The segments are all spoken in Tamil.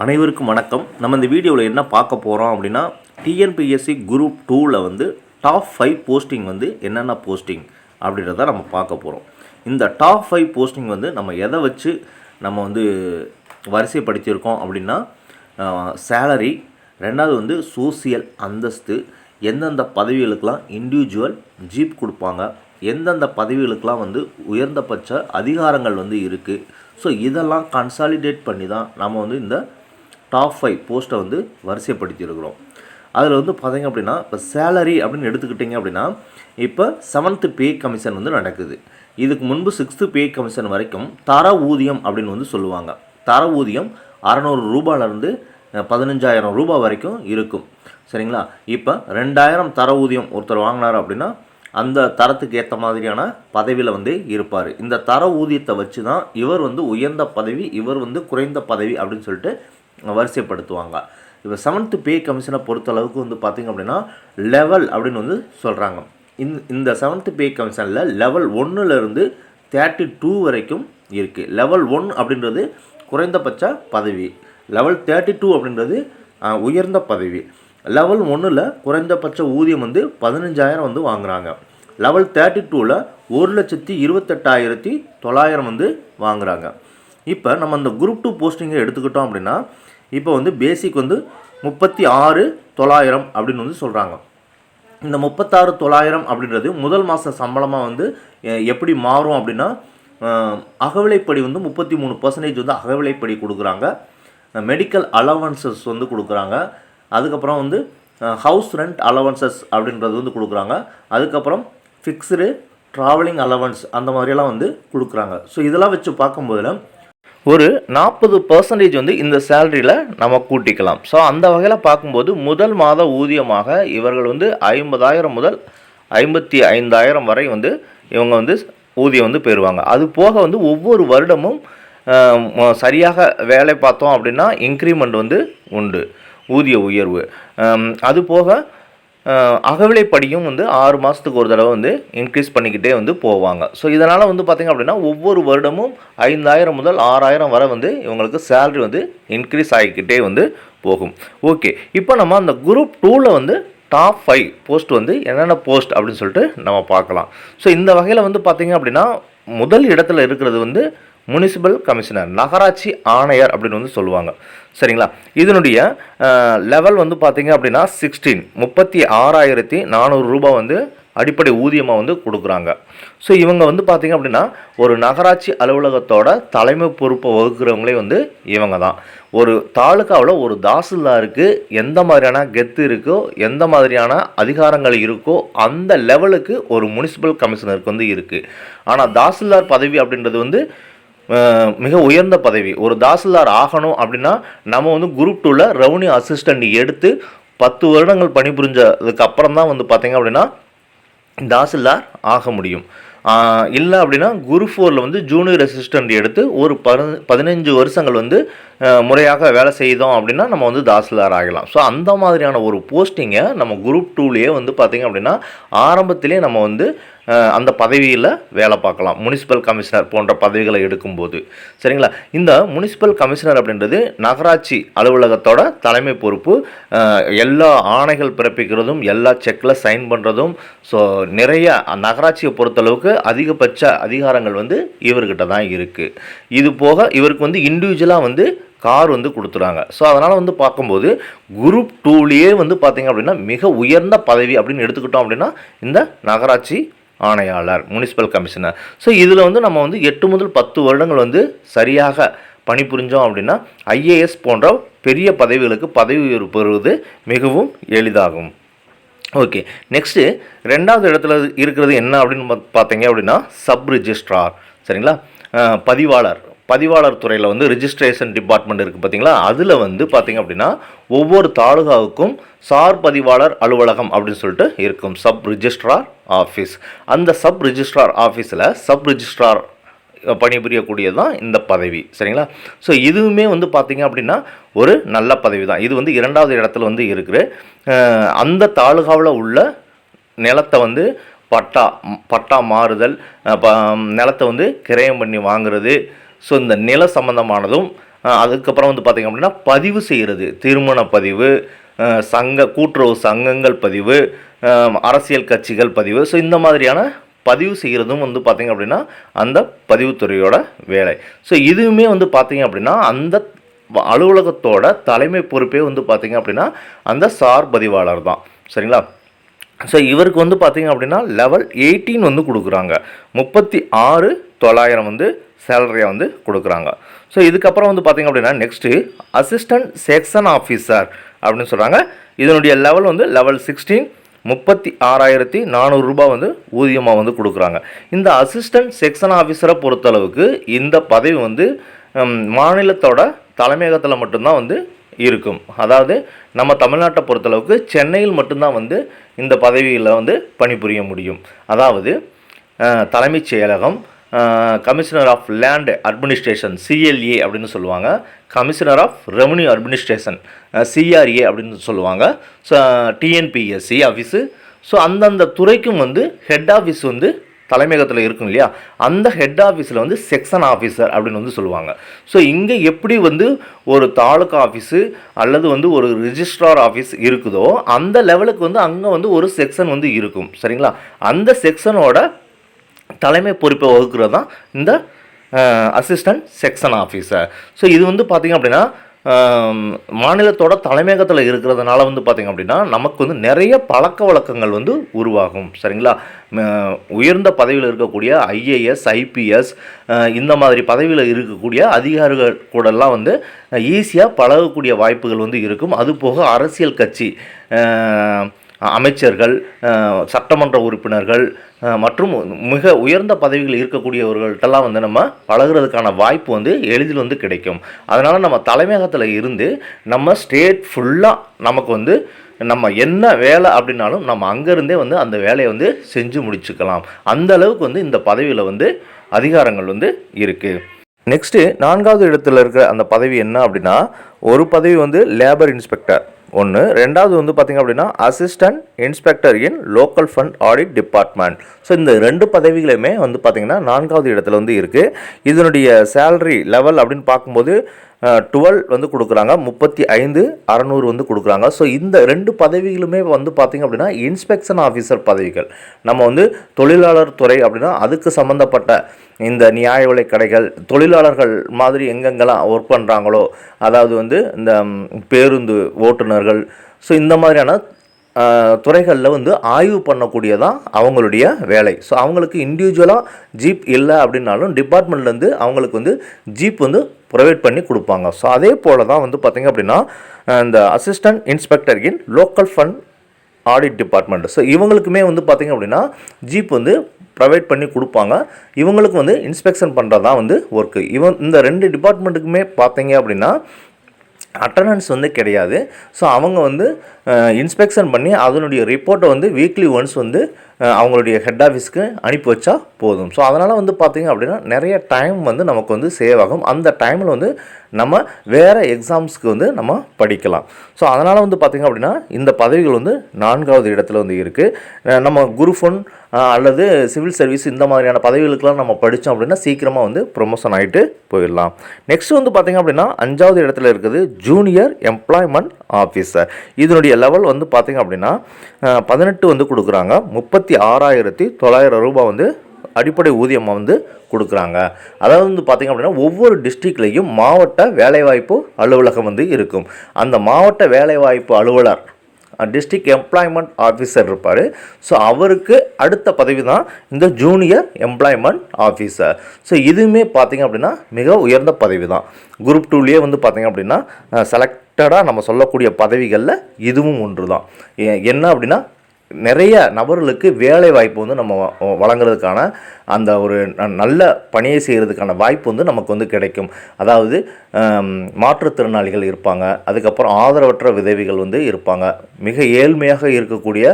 அனைவருக்கும் வணக்கம். நம்ம இந்த வீடியோவில் என்ன பார்க்க போகிறோம் அப்படின்னா, டிஎன்பிஎஸ்சி குரூப் 2ல் வந்து டாப் 5 போஸ்டிங் வந்து என்னென்ன போஸ்டிங் அப்படின்றத நம்ம பார்க்க போகிறோம். இந்த டாப் 5 போஸ்டிங் வந்து நம்ம எதை வச்சு நம்ம வந்து வரிசைப்படுத்தியிருக்கோம் அப்படின்னா, சேலரி, ரெண்டாவது வந்து சோசியல் அந்தஸ்து, எந்தெந்த பதவிகளுக்கெலாம் இண்டிவிஜுவல் ஜீப் கொடுப்பாங்க, எந்தெந்த பதவிகளுக்கெலாம் வந்து உயர்ந்தபட்ச அதிகாரங்கள் வந்து இருக்குது. ஸோ இதெல்லாம் கன்சாலிடேட் பண்ணி தான் நம்ம வந்து இந்த டாப் 5 போஸ்ட்டை வந்து வரிசைப்படுத்தியிருக்கிறோம். அதில் வந்து பார்த்திங்க அப்படின்னா, இப்போ சேலரி அப்படின்னு எடுத்துக்கிட்டிங்க அப்படின்னா, இப்போ 7th பே கமிஷன் வந்து நடக்குது. இதுக்கு முன்பு 6th பே கமிஷன் வரைக்கும் தர ஊதியம் அப்படின்னு வந்து சொல்லுவாங்க. தர ஊதியம் 600 ரூபாயிலேருந்து 15,000 ரூபாய் வரைக்கும் இருக்கும். சரிங்களா? இப்போ 2,000 தர ஊதியம் ஒருத்தர் வாங்கினார் அப்படின்னா, அந்த தரத்துக்கு ஏற்ற மாதிரியான பதவியில் வந்து இருப்பார். இந்த தர ஊதியத்தை வச்சு தான் இவர் வந்து உயர்ந்த பதவி, இவர் வந்து குறைந்த பதவி அப்படின்னு சொல்லிட்டு வரிசைப்படுத்துவாங்க. இப்போ 7th பே கமிஷனை பொறுத்தளவுக்கு வந்து பார்த்திங்க அப்படின்னா, லெவல் அப்படின்னு வந்து சொல்கிறாங்க. இந்த 7th பே கமிஷனில் லெவல் 1லேருந்து 32 வரைக்கும் இருக்குது. லெவல் 1 அப்படின்றது குறைந்தபட்ச பதவி, லெவல் 32 அப்படின்றது உயர்ந்த பதவி. லெவல் 1ல் குறைந்தபட்ச ஊதியம் வந்து 15,000 வந்து வாங்குகிறாங்க. லெவல் 32ல் 1,28,900 வந்து வாங்குகிறாங்க. இப்போ நம்ம அந்த குரூப் 2 போஸ்டிங்கை எடுத்துக்கிட்டோம் அப்படின்னா, இப்போ வந்து பேசிக் வந்து 36,900 அப்படின்னு வந்து சொல்கிறாங்க. இந்த 36,900 அப்படின்றது முதல் மாத சம்பளமாக வந்து எப்படி மாறும் அப்படின்னா, அகவிலைப்படி வந்து 33% வந்து அகவிலைப்படி கொடுக்குறாங்க. மெடிக்கல் அலவன்சஸ் வந்து கொடுக்குறாங்க. அதுக்கப்புறம் வந்து ஹவுஸ் ரெண்ட் அலவன்சஸ் அப்படின்றது வந்து கொடுக்குறாங்க. அதுக்கப்புறம் ஃபிக்ஸ்டு ட்ராவலிங் அலவன்ஸ் அந்த மாதிரியெல்லாம் வந்து கொடுக்குறாங்க. ஸோ இதெல்லாம் வச்சு பார்க்கும்போதில் ஒரு 40% வந்து இந்த சேலரியில் நம்ம கூட்டிக்கலாம். ஸோ அந்த வகையில் பார்க்கும்போது முதல் மாத ஊதியமாக இவர்கள் வந்து 50,000 முதல் 55,000 வரை வந்து இவங்க வந்து ஊதியம் வந்து பெறுவாங்க. அது போக வந்து ஒவ்வொரு வருடமும் சரியாக வேலை பார்த்தோம் அப்படின்னா இன்க்ரிமெண்ட் வந்து உண்டு, ஊதிய உயர்வு. அது போக அகவிலைப்படியும் வந்து 6 மாதத்துக்கு ஒரு தடவை வந்து இன்க்ரீஸ் பண்ணிக்கிட்டே வந்து போவாங்க. ஸோ இதனால் வந்து பார்த்திங்க அப்படின்னா ஒவ்வொரு வருடமும் 5,000 முதல் 6,000 வரை வந்து இவங்களுக்கு சேலரி வந்து இன்க்ரீஸ் ஆகிக்கிட்டே வந்து போகும். ஓகே, இப்போ நம்ம அந்த குரூப் 2ல் வந்து டாப் 5 போஸ்ட் வந்து என்னென்ன போஸ்ட் அப்படின்னு சொல்லிட்டு நம்ம பார்க்கலாம். ஸோ இந்த வகையில் வந்து பார்த்திங்க அப்படின்னா முதல் இடத்துல இருக்கிறது வந்து முனிசிபல் கமிஷனர், நகராட்சி ஆணையர் அப்படின்னு வந்து சொல்லுவாங்க. சரிங்களா? இதனுடைய லெவல் வந்து பார்த்திங்க அப்படின்னா 36,400 ரூபாய் வந்து அடிப்படை ஊதியமாக வந்து கொடுக்குறாங்க. ஸோ இவங்க வந்து பார்த்திங்க அப்படின்னா ஒரு நகராட்சி அலுவலகத்தோட தலைமை பொறுப்பை வகுக்கிறவங்களே வந்து இவங்க தான். ஒரு தாலுக்காவில் ஒரு தாசில்தாருக்கு எந்த மாதிரியான கெத்து இருக்கோ, எந்த மாதிரியான அதிகாரங்கள் இருக்கோ, அந்த லெவலுக்கு ஒரு முனிசிபல் கமிஷனருக்கு வந்து இருக்குது. ஆனால் தாசில்தார் பதவி அப்படின்றது வந்து மிக உயர்ந்த பதவி. ஒரு தாசில்தார் ஆகணும் அப்படின்னா நம்ம வந்து குரூப் 2ல் ரெவன்யூ அசிஸ்டண்ட் எடுத்து 10 வருடங்கள் பணிபுரிஞ்சதுக்கு அப்புறம் தான் வந்து பார்த்திங்க அப்படின்னா தாசில்தார் ஆக முடியும். இல்லை அப்படின்னா குரூப் 4ல் வந்து ஜூனியர் அசிஸ்டண்ட் எடுத்து ஒரு 15 வருஷங்கள் வந்து முறையாக வேலை செய்தோம் அப்படின்னா நம்ம வந்து தாசில்தார் ஆகலாம். ஸோ அந்த மாதிரியான ஒரு போஸ்டிங்கை நம்ம குரூப் 2லேயே வந்து பார்த்திங்க அப்படின்னா ஆரம்பத்திலே நம்ம வந்து அந்த பதவியில் வேலை பார்க்கலாம், முனிசிபல் கமிஷனர் போன்ற பதவிகளை எடுக்கும்போது. சரிங்களா? இந்த முனிசிபல் கமிஷனர் அப்படின்றது நகராட்சி அலுவலகத்தோட தலைமை பொறுப்பு. எல்லா ஆணைகள் பிறப்பிக்கிறதும், எல்லா செக்கில் சைன் பண்ணுறதும். ஸோ நிறைய நகராட்சியை பொறுத்தளவுக்கு அதிகபட்ச அதிகாரங்கள் வந்து இவர்கிட்ட தான் இருக்குது. இது போக இவருக்கு வந்து இண்டிவிஜுவலாக வந்து கார் வந்து கொடுத்துறாங்க. ஸோ அதனால் வந்து பார்க்கும்போது குரூப் 2லேயே வந்து பார்த்திங்க அப்படின்னா மிக உயர்ந்த பதவி அப்படின்னு எடுத்துக்கிட்டோம் அப்படின்னா இந்த நகராட்சி ஆணையாளர், முனிசிபல் கமிஷனர். ஸோ இதில் வந்து நம்ம வந்து 8 முதல் 10 வருடங்கள் வந்து சரியாக பணிபுரிஞ்சோம் அப்படின்னா ஐஏஎஸ் போன்ற பெரிய பதவிகளுக்கு பதவி உயர்வு பெறுவது மிகவும் எளிதாகும். ஓகே, நெக்ஸ்ட்டு 2வது இடத்துல இருக்கிறது என்ன அப்படின்னு பார்த்தீங்க அப்படின்னா சப் ரிஜிஸ்ட்ரார். சரிங்களா? பதிவாளர் துறையில் வந்து ரிஜிஸ்ட்ரேஷன் டிபார்ட்மெண்ட் இருக்குது பார்த்திங்களா? அதில் வந்து பார்த்திங்க அப்படின்னா ஒவ்வொரு தாலுகாவுக்கும் சார் பதிவாளர் அலுவலகம் அப்படின்னு சொல்லிட்டு இருக்கும், சப் ரிஜிஸ்ட்ரார் ஆஃபீஸ். அந்த சப் ரிஜிஸ்ட்ரார் ஆஃபீஸில் சப் ரிஜிஸ்ட்ரார் பணிபுரியக்கூடியது தான் இந்த பதவி. சரிங்களா? ஸோ இதுவுமே வந்து பார்த்திங்க அப்படின்னா ஒரு நல்ல பதவி தான். இது வந்து 2வது இடத்துல வந்து இருக்குது. அந்த தாலுகாவில் உள்ள நிலத்தை வந்து பட்டா மாறுதல், நிலத்தை வந்து கிரயம் பண்ணி வாங்குறது, ஸோ இந்த நில சம்பந்தமானதும் அதுக்கப்புறம் வந்து பார்த்திங்க அப்படின்னா பதிவு செய்கிறது, திருமண பதிவு, கூட்டுறவு சங்கங்கள் பதிவு, அரசியல் கட்சிகள் பதிவு. ஸோ இந்த மாதிரியான பதிவு செய்கிறதும் வந்து பார்த்திங்க அப்படின்னா அந்த பதிவுத்துறையோட வேலை. ஸோ இதுவுமே வந்து பார்த்திங்க அப்படின்னா அந்த அலுவலகத்தோட தலைமை பொறுப்பே வந்து பார்த்திங்க அப்படின்னா அந்த சார் பதிவாளர் தான். சரிங்களா? ஸோ இவருக்கு வந்து பார்த்திங்க அப்படின்னா லெவல் 18 வந்து கொடுக்குறாங்க. 36,900 வந்து சேலரியாக வந்து கொடுக்குறாங்க. ஸோ இதுக்கப்புறம் வந்து பார்த்திங்க அப்படின்னா நெக்ஸ்ட்டு அசிஸ்டன்ட் செக்ஷன் ஆஃபீஸர் அப்படின்னு சொல்கிறாங்க. இதனுடைய லெவல் வந்து லெவல் 16, 36,400 ரூபாய் வந்து ஊதியமாக வந்து கொடுக்குறாங்க. இந்த அசிஸ்டன்ட் செக்ஷன் ஆஃபீஸரை பொறுத்தளவுக்கு இந்த பதவி வந்து மாநிலத்தோட தலைமையகத்தில் மட்டும்தான் வந்து இருக்கும். அதாவது நம்ம தமிழ்நாட்டை பொறுத்தளவுக்கு சென்னையில் மட்டும்தான் வந்து இந்த பதவியில் வந்து பணிபுரிய முடியும். அதாவது தலைமைச் செயலகம், commissioner of land administration CLA அப்படின்னு சொல்லுவாங்க, commissioner of revenue administration CRA அப்படின்னு சொல்லுவாங்க, TNPSC ஆஃபீஸு. ஸோ அந்தந்த துறைக்கும் வந்து ஹெட் ஆஃபீஸ் வந்து தலைமையகத்தில் இருக்கும் இல்லையா, அந்த ஹெட் ஆஃபீஸில் வந்து செக்ஷன் ஆஃபீஸர் அப்படின்னு வந்து சொல்லுவாங்க. ஸோ இங்கே எப்படி வந்து ஒரு தாலுக்கா ஆஃபீஸு அல்லது வந்து ஒரு ரிஜிஸ்ட்ரார் ஆஃபீஸ் இருக்குதோ அந்த லெவலுக்கு வந்து அங்கே வந்து ஒரு செக்ஷன் வந்து இருக்கும். சரிங்களா? அந்த செக்ஷனோட தலைமை பொறுப்பை வகுக்கிறது தான் இந்த அசிஸ்டன்ட் செக்ஷன் ஆஃபீஸர். ஸோ இது வந்து பார்த்திங்க அப்படின்னா மாநிலத்தோட தலைமையகத்தில் இருக்கிறதுனால வந்து பார்த்திங்க அப்படின்னா நமக்கு வந்து நிறைய பழக்க வழக்கங்கள் வந்து உருவாகும். சரிங்களா? உயர்ந்த பதவியில் இருக்கக்கூடிய IAS, IPS இந்த மாதிரி பதவியில் இருக்கக்கூடிய அதிகாரிகள் கூடலாம் வந்து ஈஸியாக பழகக்கூடிய வாய்ப்புகள் வந்து இருக்கும். அதுபோக அரசியல் கட்சி அமைச்சர்கள், சட்டமன்ற உறுப்பினர்கள் மற்றும் மிக உயர்ந்த பதவிகள் இருக்கக்கூடியவர்கள்ட்டெல்லாம் வந்து நம்ம பழகிறதுக்கான வாய்ப்பு வந்து எளிதில் வந்து கிடைக்கும். அதனால் நம்ம தலைமையகத்தில் இருந்து நம்ம ஸ்டேட் ஃபுல்லாக நமக்கு வந்து நம்ம என்ன வேலை அப்படின்னாலும் நம்ம அங்கேருந்தே வந்து அந்த வேலையை வந்து செஞ்சு முடிச்சுக்கலாம். அந்த அளவுக்கு வந்து இந்த பதவியில் வந்து அதிகாரங்கள் வந்து இருக்குது. நெக்ஸ்ட்டு 4வது இடத்துல இருக்கிற அந்த பதவி என்ன அப்படின்னா, ஒரு பதவி வந்து லேபர் இன்ஸ்பெக்டர் ஒன்று, ரெண்டாவது வந்து பார்த்திங்க அப்படின்னா assistant inspector in local fund audit department. So இந்த 2 பதவிகளுமே வந்து பார்த்திங்கன்னா 4வது இடத்துல வந்து இருக்குது. இதனுடைய சேலரி லெவல் அப்படின்னு பார்க்கும்போது 12 வந்து கொடுக்குறாங்க, 35,600 வந்து கொடுக்குறாங்க. ஸோ இந்த 2 பதவிகளுமே வந்து பார்த்திங்க அப்படின்னா இன்ஸ்பெக்ஷன் ஆஃபீஸர் பதவிகள். நம்ம வந்து தொழிலாளர் துறை அப்படின்னா அதுக்கு சம்மந்தப்பட்ட இந்த நியாய விலை கடைகள், தொழிலாளர்கள் மாதிரி எங்கெங்கெல்லாம் ஒர்க் பண்ணுறாங்களோ, அதாவது வந்து இந்த பேருந்து ஓட்டுநர்கள், ஸோ இந்த மாதிரியான துறைகளில் வந்து ஆய்வு பண்ணக்கூடியதான் அவங்களுடைய வேலை. ஸோ அவங்களுக்கு இண்டிவிஜுவலாக ஜீப் இல்லை அப்படின்னாலும் டிபார்ட்மெண்ட்லேருந்து அவங்களுக்கு வந்து ஜீப் வந்து ப்ரொவைட் பண்ணி கொடுப்பாங்க. ஸோ அதே போல் தான் வந்து பார்த்திங்க அப்படின்னா இந்த assistant inspector in local fund audit department. So இவங்களுக்குமே வந்து பார்த்திங்க அப்படின்னா ஜீப் வந்து ப்ரொவைட் பண்ணி கொடுப்பாங்க. இவங்களுக்கு வந்து இன்ஸ்பெக்ஷன் பண்ணுறது தான் வந்து ஒர்க்கு. இந்த 2 டிபார்ட்மெண்ட்டுக்குமே பார்த்தீங்க அப்படின்னா அட்டண்டன்ஸ் வந்து கிடையாது. ஸோ அவங்க வந்து இன்ஸ்பெக்ஷன் பண்ணி அதனுடைய ரிப்போர்ட்டை வந்து வீக்லி ஒன்ஸ் வந்து அவங்களுடைய ஹெட் ஆஃபீஸ்க்கு அனுப்பி வச்சா போதும். ஸோ அதனால் வந்து பார்த்திங்க அப்படின்னா நிறைய டைம் வந்து நமக்கு வந்து சேவ் ஆகும். அந்த டைமில் வந்து நம்ம வேறு எக்ஸாம்ஸ்க்கு வந்து நம்ம படிக்கலாம். ஸோ அதனால் வந்து பார்த்திங்க அப்படின்னா இந்த பதவிகள் வந்து 4வது இடத்துல வந்து இருக்குது. நம்ம குரூப் 1 அல்லது சிவில் சர்வீஸ் இந்த மாதிரியான பதவிகளுக்கெலாம் நம்ம படித்தோம் அப்படின்னா சீக்கிரமாக வந்து ப்ரொமோஷன் ஆகிட்டு போயிடலாம். நெக்ஸ்ட் வந்து பார்த்திங்க அப்படின்னா 5வது இடத்துல இருக்குது ஜூனியர் எம்ப்ளாய்மெண்ட் ஆஃபீஸர். இதனுடைய லெவல் வந்து பார்த்திங்க அப்படின்னா 18 வந்து கொடுக்குறாங்க, 36,900 ரூபாய் வந்து அடிப்படை ஊதியமாக வந்து கொடுக்குறாங்க. அதாவது வந்து பார்த்திங்க அப்படின்னா ஒவ்வொரு டிஸ்ட்ரிக்ட்லேயும் மாவட்ட வேலைவாய்ப்பு அலுவலகம் வந்து இருக்கும். அந்த மாவட்ட வேலைவாய்ப்பு அலுவலர் டிஸ்ட்ரிக்ட் எம்ப்ளாய்மெண்ட் ஆஃபீஸர் இருப்பார். ஸோ அவருக்கு அடுத்த பதவி தான் இந்த ஜூனியர் எம்ப்ளாய்மெண்ட் ஆஃபீஸர். ஸோ இதுவுமே பார்த்திங்க அப்படின்னா மிக உயர்ந்த பதவி தான். குரூப் 2லேயே வந்து பார்த்திங்க அப்படின்னா செலக்டடாக நம்ம சொல்லக்கூடிய பதவிகளில் இதுவும் ஒன்று தான். என்ன அப்படின்னா நிறைய நபர்களுக்கு வேலை வாய்ப்பு வந்து நம்ம வழங்குறதுக்கான அந்த ஒரு நல்ல பணியை செய்கிறதுக்கான வாய்ப்பு வந்து நமக்கு வந்து கிடைக்கும். அதாவது மாற்றுத்திறனாளிகள் இருப்பாங்க, அதுக்கப்புறம் ஆதரவற்ற விதவைகள் வந்து இருப்பாங்க, மிக ஏழ்மையாக இருக்கக்கூடிய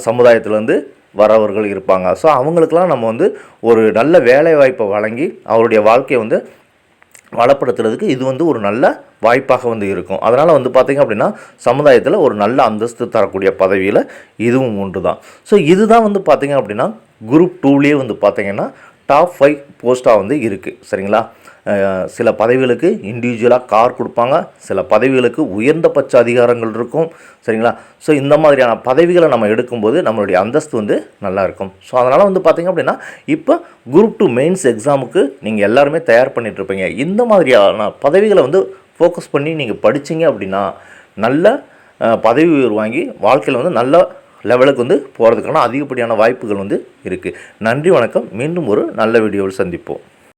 சமுதாயத்திலேருந்து வரவர்கள் இருப்பாங்க. ஸோ அவங்களுக்கெல்லாம் நம்ம வந்து ஒரு நல்ல வேலை வாய்ப்பை வழங்கி அவருடைய வாழ்க்கையை வந்து வளப்படுத்துறதுக்கு இது வந்து ஒரு நல்ல வாய்ப்பாக வந்து இருக்கும். அதனால் வந்து பார்த்திங்க அப்படின்னா சமுதாயத்தில் ஒரு நல்ல அந்தஸ்து தரக்கூடிய பதவியில் இதுவும் ஒன்று தான். ஸோ இதுதான் வந்து பார்த்திங்க அப்படின்னா குரூப் 2லேயே வந்து பார்த்திங்கன்னா டாப் 5 போஸ்ட்டாக வந்து இருக்குது. சரிங்களா? சில பதவிகளுக்கு இண்டிவிஜுவலாக கார் கொடுப்பாங்க, சில பதவிகளுக்கு உயர்ந்தபட்ச அதிகாரங்கள் இருக்கும். சரிங்களா? ஸோ இந்த மாதிரியான பதவிகளை நம்ம எடுக்கும்போது நம்மளுடைய அந்தஸ்து வந்து நல்லா இருக்கும். ஸோ அதனால் வந்து பார்த்திங்க அப்படின்னா இப்போ குரூப் 2 மெயின்ஸ் எக்ஸாமுக்கு நீங்கள் எல்லாருமே தயார் பண்ணிகிட்ருப்பீங்க. இந்த மாதிரியான பதவிகளை வந்து ஃபோக்கஸ் பண்ணி நீங்கள் படித்தீங்க அப்படின்னா நல்ல பதவி உயர்வு வாங்கி வாழ்க்கையில் வந்து நல்ல லெவலுக்கு வந்து போகிறதுக்கான அதிகப்படியான வாய்ப்புகள் வந்து இருக்குது. நன்றி, வணக்கம். மீண்டும் ஒரு நல்ல வீடியோவில் சந்திப்போம்.